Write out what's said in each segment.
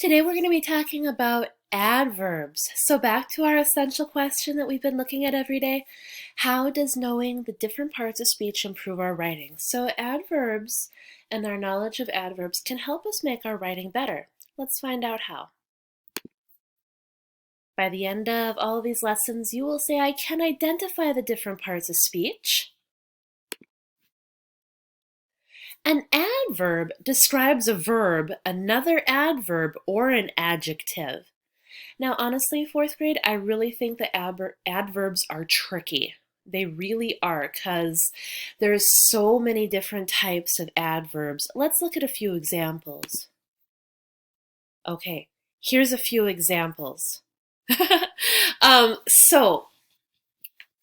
Today we're going to be talking about adverbs. So back to our essential question that we've been looking at every day. How does knowing the different parts of speech improve our writing? So adverbs and our knowledge of adverbs can help us make our writing better. Let's find out how. By the end of all of these lessons, you will say, I can identify the different parts of speech. An adverb describes a verb, another adverb, or an adjective. Now, honestly, fourth grade, I really think that adverbs are tricky. They really are, because there's so many different types of adverbs. Let's look at a few examples. Okay, here's a few examples. So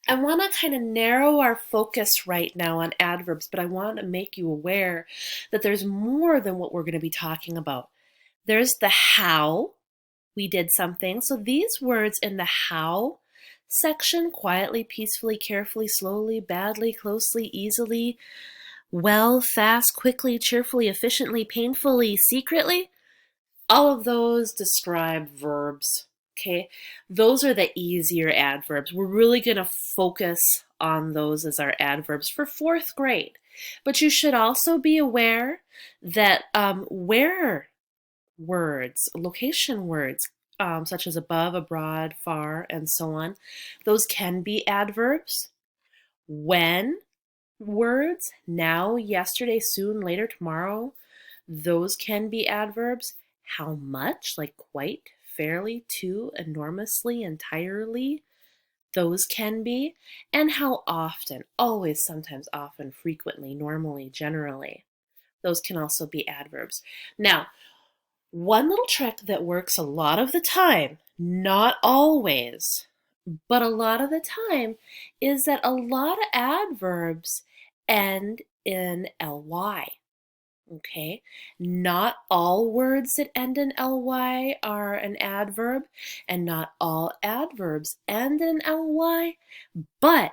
I want to kind of narrow our focus right now on adverbs, but I want to make you aware that there's more than what we're going to be talking about. There's the how we did something. So these words in the how section, quietly, peacefully, carefully, slowly, badly, closely, easily, well, fast, quickly, cheerfully, efficiently, painfully, secretly, all of those describe verbs. Okay, those are the easier adverbs. We're really going to focus on those as our adverbs for fourth grade. But you should also be aware that where words, location words, such as above, abroad, far, and so on, those can be adverbs. When words, now, yesterday, soon, later, tomorrow, those can be adverbs. How much, like quite, fairly, to, enormously, entirely, those can be. And how often, always, sometimes, often, frequently, normally, generally, those can also be adverbs. Now, one little trick that works a lot of the time, not always, but a lot of the time, is that a lot of adverbs end in ly. Okay, not all words that end in ly are an adverb, and not all adverbs end in ly, but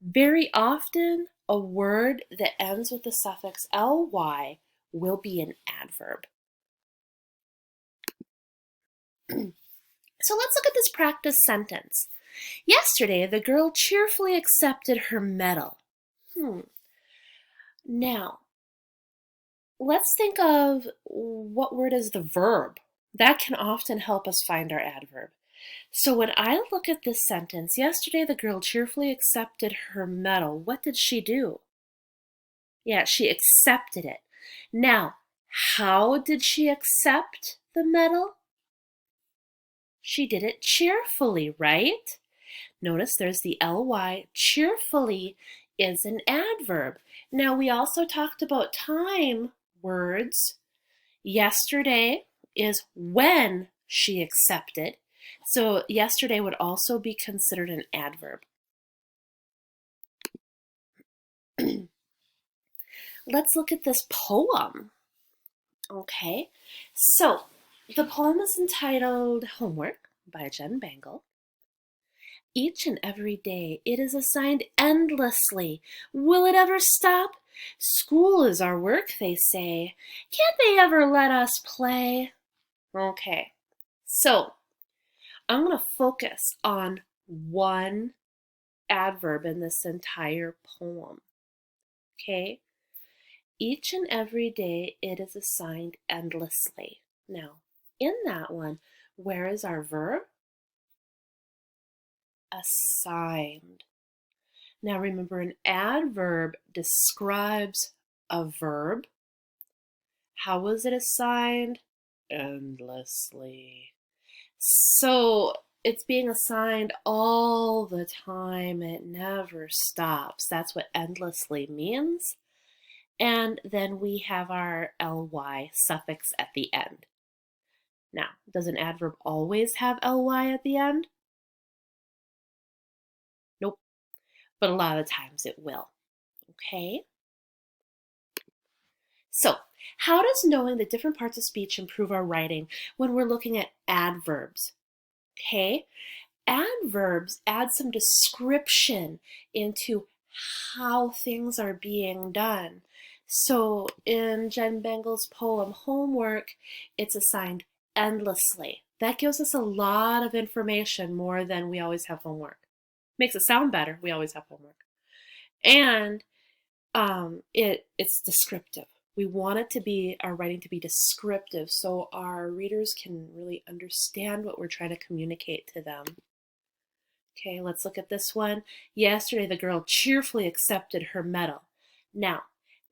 very often a word that ends with the suffix ly will be an adverb. So let's look at this practice sentence. Yesterday, the girl cheerfully accepted her medal. Now, let's think of what word is the verb. That can often help us find our adverb. So when I look at this sentence, yesterday the girl cheerfully accepted her medal. What did she do? Yeah, she accepted it. Now, how did she accept the medal? She did it cheerfully, right? Notice there's the ly. Cheerfully is an adverb. Now, we also talked about time words. Yesterday is when she accepted. So yesterday would also be considered an adverb. Let's look at this poem. Okay, so the poem is entitled Homework by Jen Bangle. Each and every day it is assigned endlessly. Will it ever stop? School is our work, they say. Can't they ever let us play? Okay, so I'm going to focus on one adverb in this entire poem. Okay, each and every day it is assigned endlessly. Now, in that one, where is our verb? Assigned. Now remember, an adverb describes a verb. How was it assigned? Endlessly. So it's being assigned all the time. It never stops. That's what endlessly means. And then we have our ly suffix at the end. Now, does an adverb always have ly at the end? Nope. But a lot of times it will. Okay? So, how does knowing the different parts of speech improve our writing when we're looking at adverbs? Okay? Adverbs add some description into how things are being done. So in Jen Bangle's poem Homework, it's assigned endlessly. That gives us a lot of information, more than we always have homework. Makes it sound better, we always have homework. And it's descriptive. We want it to be, our writing to be descriptive, so our readers can really understand what we're trying to communicate to them. Okay, let's look at this one. Yesterday, the girl cheerfully accepted her medal. Now,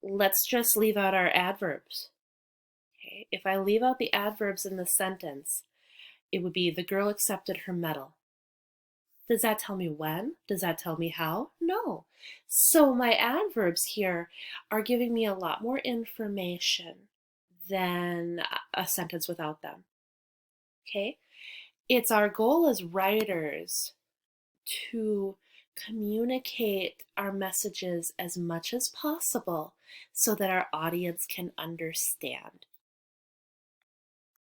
let's just leave out our adverbs. Okay, if I leave out the adverbs in the sentence, it would be the girl accepted her medal. Does that tell me when? Does that tell me how? No. So my adverbs here are giving me a lot more information than a sentence without them. Okay? It's our goal as writers to communicate our messages as much as possible so that our audience can understand.